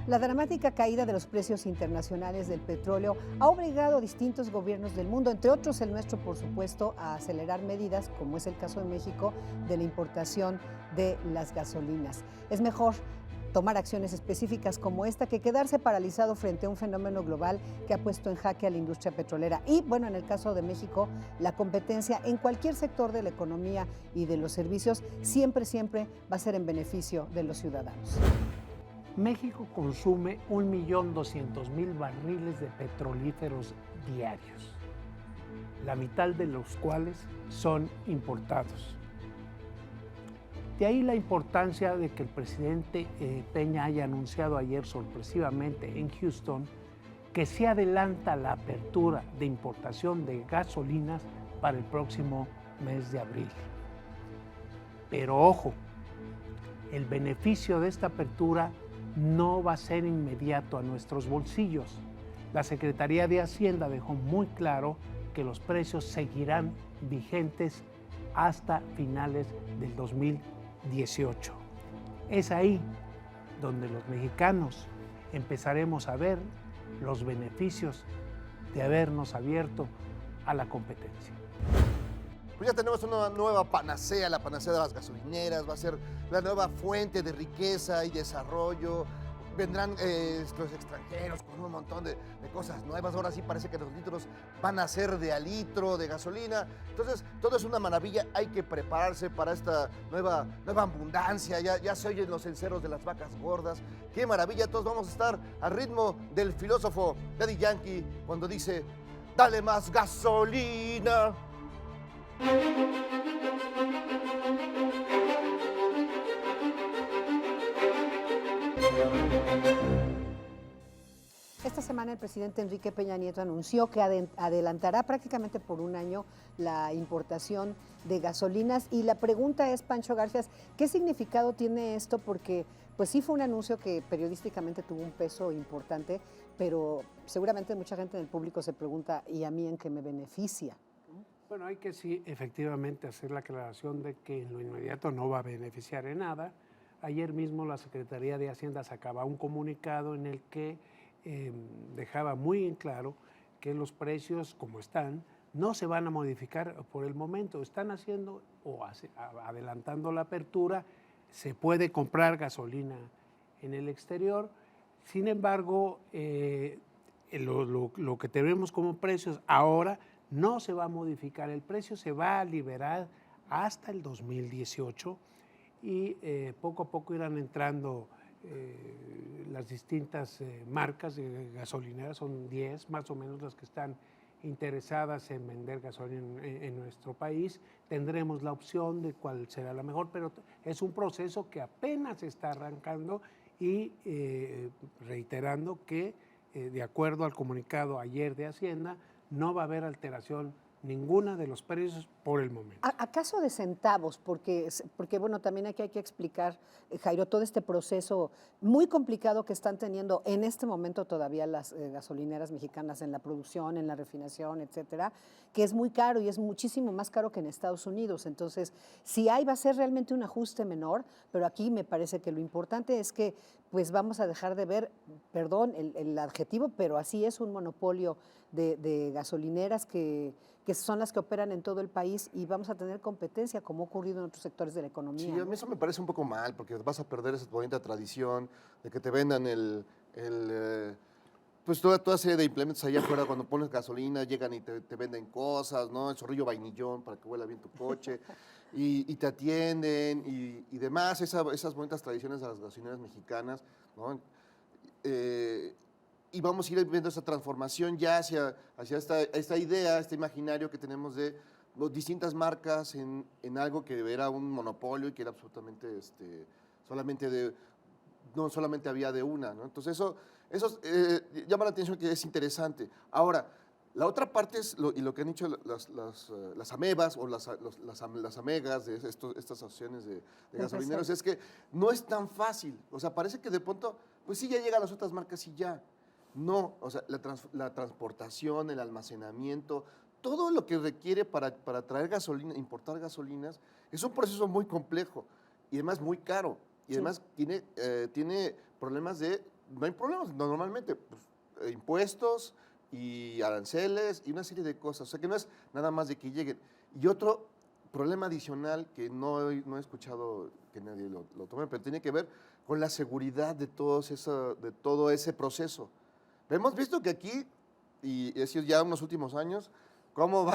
La dramática caída de los precios internacionales del petróleo ha obligado a distintos gobiernos del mundo, entre otros el nuestro, por supuesto, a acelerar medidas, como es el caso de México, de la importación de las gasolinas. Es mejor tomar acciones específicas como esta que quedarse paralizado frente a un fenómeno global que ha puesto en jaque a la industria petrolera. Y bueno, en el caso de México, la competencia en cualquier sector de la economía y de los servicios siempre va a ser en beneficio de los ciudadanos. México consume 1.200.000 barriles de petrolíferos diarios, la mitad de los cuales son importados. De ahí la importancia de que el presidente Peña haya anunciado ayer sorpresivamente en Houston que se adelanta la apertura de importación de gasolinas para el próximo mes de abril. Pero ojo, el beneficio de esta apertura no va a ser inmediato a nuestros bolsillos. La Secretaría de Hacienda dejó muy claro que los precios seguirán vigentes hasta finales del 2018. Es ahí donde los mexicanos empezaremos a ver los beneficios de habernos abierto a la competencia. Pues ya tenemos una nueva panacea, la panacea de las gasolineras, va a ser la nueva fuente de riqueza y desarrollo. Vendrán los extranjeros con un montón de cosas nuevas. Ahora sí parece que los litros van a ser de a litro de gasolina. Entonces, todo es una maravilla. Hay que prepararse para esta nueva abundancia. Ya se oyen los enceros de las vacas gordas. ¡Qué maravilla! Todos vamos a estar al ritmo del filósofo Daddy Yankee cuando dice, ¡dale más gasolina! Esta semana el presidente Enrique Peña Nieto anunció que adelantará prácticamente por un año la importación de gasolinas y la pregunta es, Pancho Garfias, ¿qué significado tiene esto? Porque pues sí fue un anuncio que periodísticamente tuvo un peso importante, pero seguramente mucha gente en el público se pregunta, ¿y a mí en qué me beneficia? Bueno, hay que sí, efectivamente, hacer la aclaración de que en lo inmediato no va a beneficiar en nada. Ayer mismo la Secretaría de Hacienda sacaba un comunicado en el que dejaba muy en claro que los precios, como están, no se van a modificar por el momento. Están haciendo o adelantando la apertura, se puede comprar gasolina en el exterior. Sin embargo, lo que tenemos como precios ahora no se va a modificar, el precio se va a liberar hasta el 2018 y poco a poco irán entrando las distintas marcas de gasolineras, son 10 más o menos las que están interesadas en vender gasolina en nuestro país. Tendremos la opción de cuál será la mejor, pero es un proceso que apenas está arrancando y reiterando que de acuerdo al comunicado ayer de Hacienda, no va a haber alteración ninguna de los precios por el momento. ¿Acaso de centavos? Porque bueno, también aquí hay que explicar, Jairo, todo este proceso muy complicado que están teniendo en este momento todavía las gasolineras mexicanas en la producción, en la refinación, etcétera, que es muy caro y es muchísimo más caro que en Estados Unidos. Entonces, si hay, va a ser realmente un ajuste menor, pero aquí me parece que lo importante es que pues vamos a dejar de ver, perdón el adjetivo, pero así es, un monopolio de gasolineras que son las que operan en todo el país y vamos a tener competencia como ha ocurrido en otros sectores de la economía. Sí, a mí eso me parece un poco mal porque vas a perder esa bonita tradición de que te vendan pues toda serie de implementos allá afuera. Cuando pones gasolina llegan y te venden cosas, ¿no? El zorrillo vainillón para que huela bien tu coche y te atienden y demás, esas bonitas tradiciones de las gasolineras mexicanas, ¿no? Y vamos a ir viendo esa transformación ya hacia esta idea, este imaginario que tenemos de distintas marcas en algo que era un monopolio y que era absolutamente no solamente había de una, ¿no? Entonces eso llama la atención, que es interesante. Ahora, la otra parte es lo que han dicho las amebas o las amegas de estas asociaciones de gasolineros, es que no es tan fácil. O sea, parece que de pronto, pues sí, ya llegan las otras marcas y ya. No, o sea, la transportación, el almacenamiento, todo lo que requiere para traer gasolina, importar gasolinas, es un proceso muy complejo y además muy caro. y además tiene problemas no hay problemas normalmente, pues, impuestos y aranceles y una serie de cosas, o sea que no es nada más de que lleguen. Y otro problema adicional que no he escuchado que nadie lo tome, pero tiene que ver con la seguridad de todo ese proceso. Hemos visto que aquí, y ha sido ya unos últimos años, cómo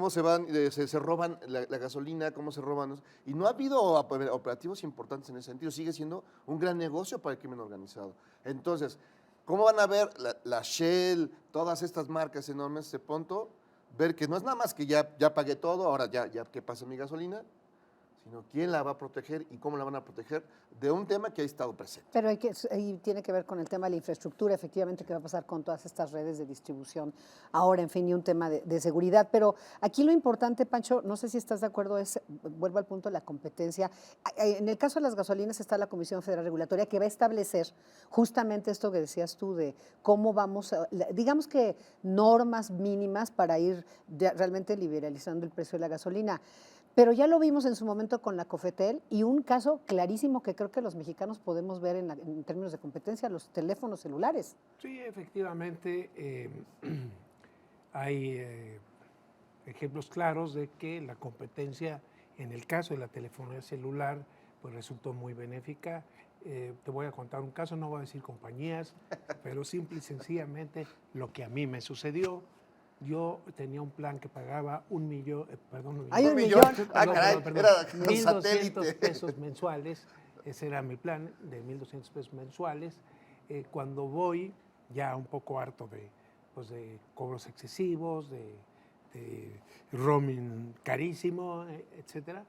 se van, se roban la gasolina, cómo se roban, y no ha habido operativos importantes en ese sentido, sigue siendo un gran negocio para el crimen organizado. Entonces, ¿cómo van a ver la Shell, todas estas marcas enormes de pronto, ver que no es nada más que ya pagué todo, ahora ya ¿qué pasa mi gasolina? Sino quién la va a proteger y cómo la van a proteger de un tema que ha estado presente. Pero ahí tiene que ver con el tema de la infraestructura, efectivamente, qué va a pasar con todas estas redes de distribución ahora, en fin, y un tema de seguridad. Pero aquí lo importante, Pancho, no sé si estás de acuerdo, vuelvo al punto de la competencia. En el caso de las gasolinas está la Comisión Federal Regulatoria que va a establecer justamente esto que decías tú de cómo vamos digamos que normas mínimas para ir realmente liberalizando el precio de la gasolina. Pero ya lo vimos en su momento con la Cofetel y un caso clarísimo que creo que los mexicanos podemos ver en términos de competencia, los teléfonos celulares. Sí, efectivamente, hay ejemplos claros de que la competencia, en el caso de la telefonía celular, pues resultó muy benéfica. Te voy a contar un caso, no voy a decir compañías, pero simple y sencillamente lo que a mí me sucedió. Yo tenía un plan que pagaba $1 millón. ¿Hay un millón? Ah, caray, era con 1,200 pesos mensuales. Ese era mi plan, de 1,200 pesos mensuales. Cuando voy, ya un poco harto de cobros excesivos, de roaming carísimo, etcétera.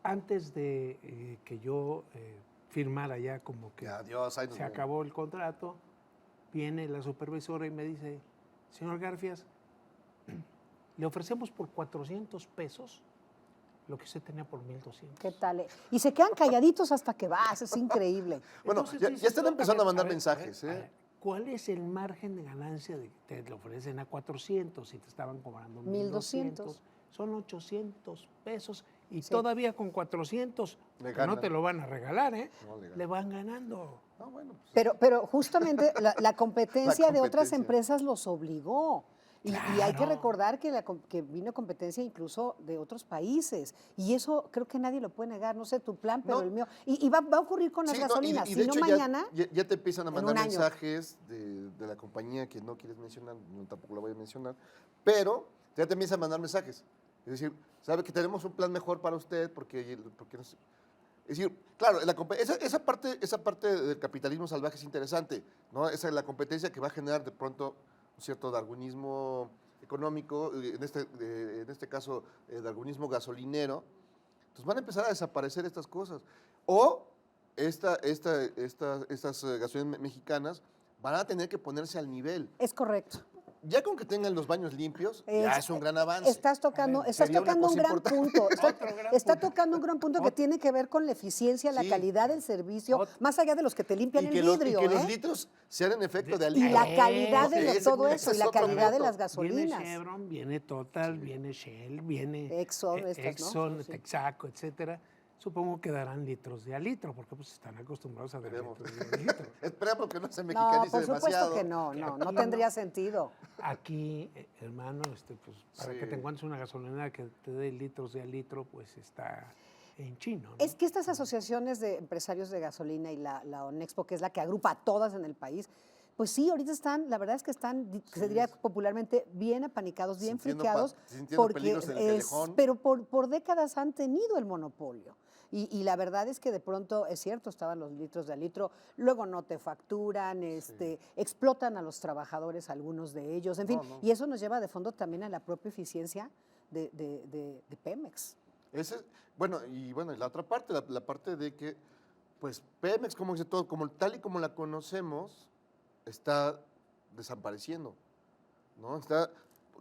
Antes de que yo firmara ya como que Adiós, se acabó el contrato, viene la supervisora y me dice, señor Garfias, le ofrecemos por 400 pesos lo que usted tenía por 1,200. ¿Qué tal? Y se quedan calladitos hasta que vas, es increíble. Bueno, Entonces, ya están empezando a mandar mensajes. ¿Cuál es el margen de ganancia de que te lo ofrecen a 400 si te estaban cobrando 1,200? Son 800 pesos y Sí. todavía con 400, Le que no ganan. te lo van a regalar, No, le le van ganando. No, bueno, pues, Pero justamente la competencia de otras competencia. empresas los obligó. Y hay que Claro. recordar que vino competencia incluso de otros países. Y eso creo que nadie lo puede negar. No sé tu plan, pero No. el mío. Y va a ocurrir con las sí, gasolinas. y Si de no hecho mañana, ya te empiezan a en mandar un año. mensajes de la compañía que no quieres mencionar, no, tampoco la voy a mencionar, pero ya te empiezan a mandar mensajes. Es decir, sabe que tenemos un plan mejor para usted porque no sé. Es decir, claro, esa parte del capitalismo salvaje es interesante, ¿no? Esa es la competencia que va a generar de pronto un cierto darwinismo económico, en este caso, darwinismo gasolinero. Entonces van a empezar a desaparecer estas cosas. O estas gasolineras mexicanas van a tener que ponerse al nivel. es correcto. Ya con que tengan los baños limpios, ya es un gran avance. Estás tocando, A ver, estás sería una tocando un cosa gran importante. punto. Otro gran Está punto. tocando un gran punto que tiene que ver con la eficiencia, la Sí. calidad del servicio, Otro. más allá de los que te limpian Y el que vidrio. los ¿eh? litros sean en efecto de Y alivio. la calidad de Ese- todo ese eso, y es la otro calidad de punto. las gasolinas. Viene Chevron, viene Total, viene Shell, viene Exxon, estas, ¿no? Exxon, Sí. Texaco, etcétera. Supongo que darán litros de a litro, porque pues están acostumbrados a dar Esperemos. litros de a litro. Esperemos que no se No, mexicanice por supuesto demasiado. que no tendría sentido. Aquí, hermano, pues, para Sí. que te encuentres una gasolinera que te dé litros de a litro, pues está en chino, ¿no? Es que estas asociaciones de empresarios de gasolina y la ONEXPO, que es la que agrupa a todas en el país, pues sí, ahorita están, la verdad es que están, que se diría popularmente, bien apanicados, bien Sintiendo friqueados, sintiendo peligros en el callejón. pero por décadas han tenido el monopolio. Y la verdad es que de pronto, es cierto, estaban los litros de a litro, luego no te facturan, explotan a los trabajadores, algunos de ellos, en fin, No. y eso nos lleva de fondo también a la propia eficiencia de Pemex. Y la otra parte, la parte de que, pues, Pemex, como dice todo, tal y como la conocemos, está desapareciendo, ¿no?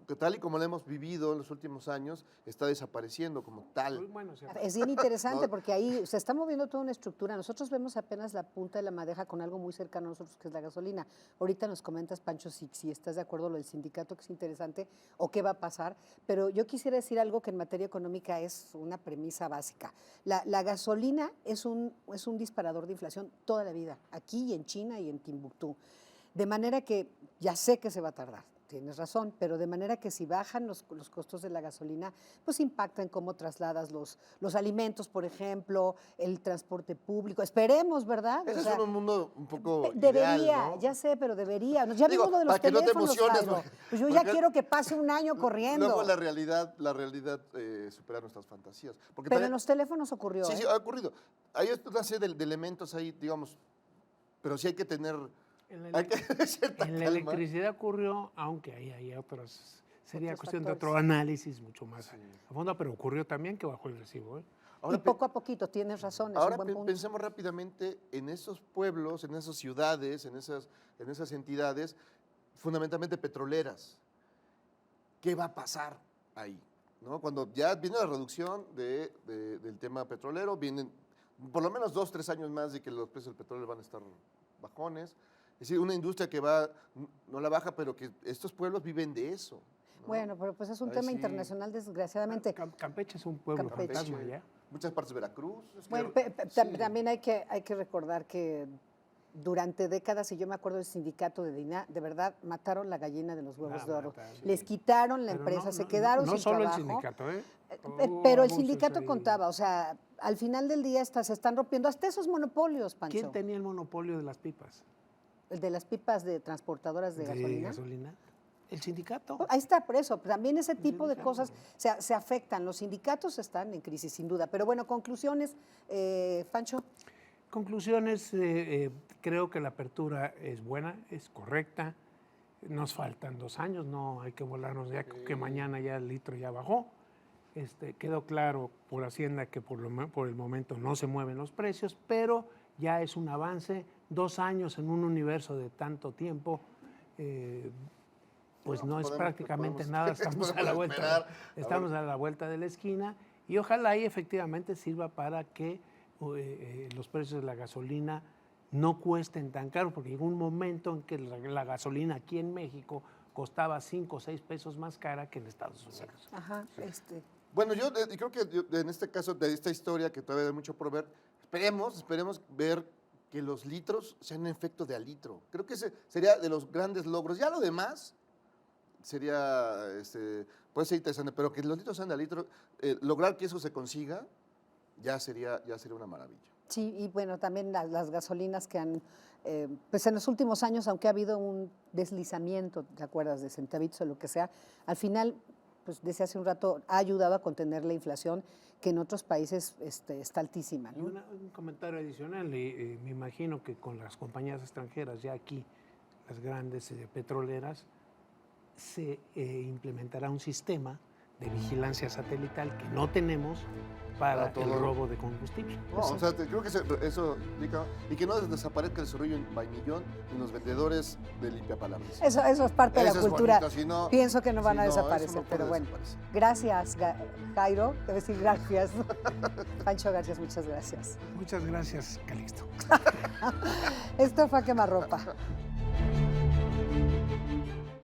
que tal y como lo hemos vivido en los últimos años, está desapareciendo como tal. Bueno, o sea, Es bien interesante No. porque ahí se está moviendo toda una estructura. Nosotros vemos apenas la punta de la madeja con algo muy cercano a nosotros, que es la gasolina. Ahorita nos comentas, Pancho, si estás de acuerdo con lo del sindicato, que es interesante, o qué va a pasar. Pero yo quisiera decir algo que en materia económica es una premisa básica. La gasolina es un disparador de inflación toda la vida, aquí y en China y en Timbuktu. De manera que ya sé que se va a tardar. Tienes razón, pero de manera que si bajan los costos de la gasolina, pues impacta en cómo trasladas los alimentos, por ejemplo, el transporte público. Esperemos, ¿verdad? Ese O sea, es un mundo un poco debería, ideal, ¿no? ya sé, pero debería. Ya Digo, vimos lo de los para que no te teléfonos, emociones, Jairo. porque- Pues yo ya porque quiero que pase un año corriendo. Luego la realidad supera nuestras fantasías. Porque Pero en también- los teléfonos ocurrió, Sí, ¿eh? sí, ha ocurrido. Hay una serie de elementos ahí, digamos, pero sí hay que tener, en la, hay que tener cierta en la calma. electricidad ocurrió, aunque ahí hay otros, sería Otros cuestión de factores. otro análisis mucho más Sí. a fondo, pero ocurrió también que bajó el recibo. ¿eh? Ahora, Y poco a poquito, tienes razón, es ahora un buen punto. pensemos rápidamente en esos pueblos, en esas ciudades, en esas entidades, fundamentalmente petroleras. ¿Qué va a pasar ahí? ¿No? Cuando ya viene la reducción del tema petrolero, vienen por lo menos 2, 3 años más de que los precios del petróleo van a estar bajones. Es decir, una industria que va, no la baja, pero que estos pueblos viven de eso. ¿no? Bueno, pero pues es un Ahí tema sí. internacional, desgraciadamente. Campeche es un pueblo Campeche. fantasma ya. Muchas partes de Veracruz. es que- Bueno, sí. también hay que recordar que durante décadas, y yo me acuerdo del sindicato de DINA, de verdad mataron la gallina de los huevos La de oro. mataron, Les sí. quitaron la Pero empresa, no- se no- quedaron no sin solo trabajo. el sindicato, ¿eh? Pero el Abusos sindicato ahí. contaba, o sea, al final del día se están rompiendo hasta esos monopolios, Pancho. ¿Quién tenía el monopolio de las pipas? El de las pipas de transportadoras de gasolina. El sindicato. Ahí está, por eso, también ese tipo de sindicato. cosas se afectan. Los sindicatos están en crisis, sin duda. Pero bueno, conclusiones, Pancho. Conclusiones, creo que la apertura es buena, es correcta. Nos faltan 2 años, no hay que volarnos ya que mañana ya el litro ya bajó. Quedó claro por Hacienda que por el momento no se mueven los precios, pero ya es un avance. 2 años en un universo de tanto tiempo, pues no es podemos- prácticamente podemos- nada. Estamos a la podemos vuelta, esperar. estamos a la vuelta de la esquina y ojalá y efectivamente sirva para que los precios de la gasolina no cuesten tan caro, porque llegó un momento en que la gasolina aquí en México costaba 5 o 6 pesos más cara que en Estados Unidos. Ajá, Bueno, yo creo que en este caso, de esta historia, que todavía hay mucho por ver, esperemos ver que los litros sean un efecto de a litro. Creo que ese sería de los grandes logros. Ya lo demás sería, puede ser interesante, pero que los litros sean de a litro, lograr que eso se consiga, ya sería una maravilla. Sí, y bueno, también las gasolinas que han, pues en los últimos años, aunque ha habido un deslizamiento, ¿te acuerdas? De centavitos o lo que sea, al final, pues desde hace un rato, ha ayudado a contener la inflación que en otros países está altísima, Y ¿no? un comentario adicional, me imagino que con las compañías extranjeras, ya aquí, las grandes petroleras, se implementará un sistema de vigilancia satelital que no tenemos para Para el todo. robo de combustible. No, o sea, creo que eso implica, y que no desaparezca el surullo en vainillón y los vendedores de limpiapalabras. Eso es parte de Eso la es cultura. bonito, si no- Pienso que no van si a no, eso desaparecer, no puede pero bueno. desaparecer. Gracias, Jairo. Debo decir gracias. Pancho García, muchas gracias. Muchas gracias, Calixto. Esto fue a quemarropa.